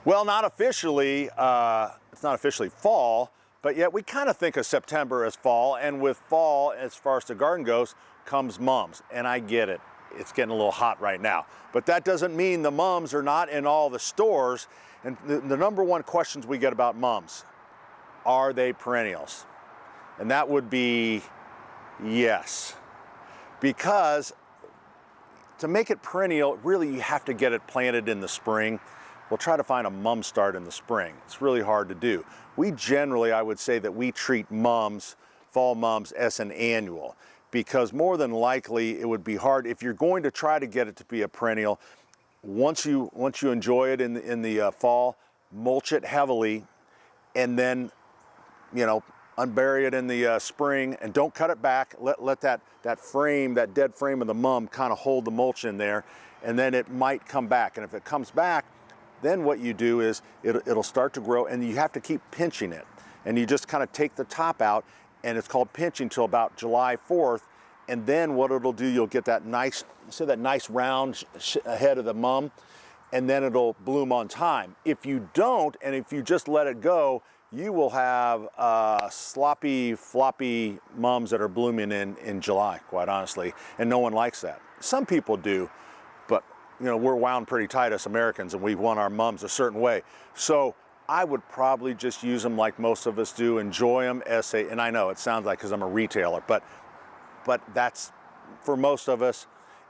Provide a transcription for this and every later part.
Well, not officially, it's not officially fall, but yet we kind of think of September as fall, and with fall, as far as the garden goes, comes mums, and I get it. It's getting a little hot right now, but that doesn't mean the mums are not in all the stores. And the number one questions we get about mums, are they perennials? And that would be yes, because to make it perennial, really you have to get it planted in the spring. We'll try to find a mum start in the spring. It's really hard to do. We generally, I would say that we treat mums, fall mums, as an annual, because more than likely it would be hard if you're going to try to get it to be a perennial. Once you enjoy it in the fall, mulch it heavily, and then, you know, unbury it in the spring, and don't cut it back. Let that frame, that dead frame of the mum, kind of hold the mulch in there, and then it might come back. And if it comes back, then what you do is it'll start to grow, and you have to keep pinching it. And you just kind of take the top out, and it's called pinching till about July 4th. And then what it'll do, you'll get that nice, that nice round head of the mum, and then it'll bloom on time. If you don't, and if you just let it go, you will have sloppy, floppy mums that are blooming in July, quite honestly, and no one likes that. Some people do, but you know, we're wound pretty tight as Americans, and we want our mums a certain way. So I would probably just use them like most of us do, enjoy them as and I know it sounds like because I'm a retailer, but that's, for most of us,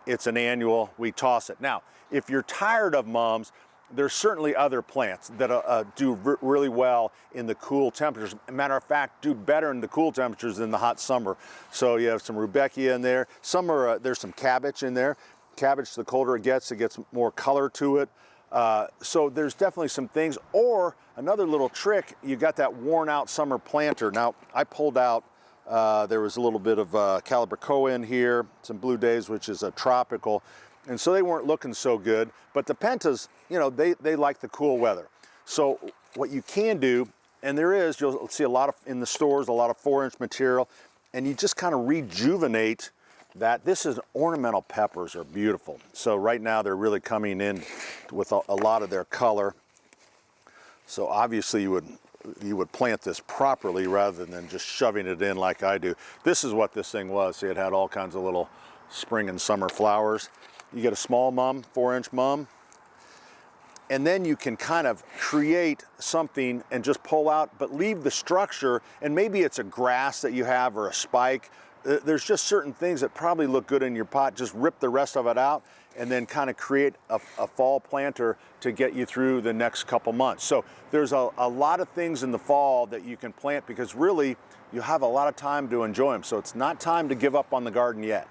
it's an annual, we toss it. Now, if you're tired of mums, there's certainly other plants that do really well in the cool temperatures. Matter of fact, do better in the cool temperatures than the hot summer. So you have some rudbeckia in there. There's some cabbage in there. Cabbage, the colder it gets more color to it. So there's definitely some things. Or another little trick, you got that worn out summer planter. Now, I pulled out, there was a little bit of calibrachoa in here, some blue days, which is a tropical. And so they weren't looking so good, but the pentas, you know, they like the cool weather. So what you can do, and you'll see a lot of, in the stores, a lot of 4-inch material, and you just kind of rejuvenate that. This is ornamental peppers are beautiful. So right now they're really coming in with a lot of their color. So obviously you would plant this properly rather than just shoving it in like I do. This is what this thing was. See, it had all kinds of little spring and summer flowers. You get a small mum, 4-inch mum, and then you can kind of create something and just pull out, but leave the structure, and maybe it's a grass that you have or a spike. There's just certain things that probably look good in your pot. Just rip the rest of it out and then kind of create a fall planter to get you through the next couple months. So there's a lot of things in the fall that you can plant, because really you have a lot of time to enjoy them. So it's not time to give up on the garden yet.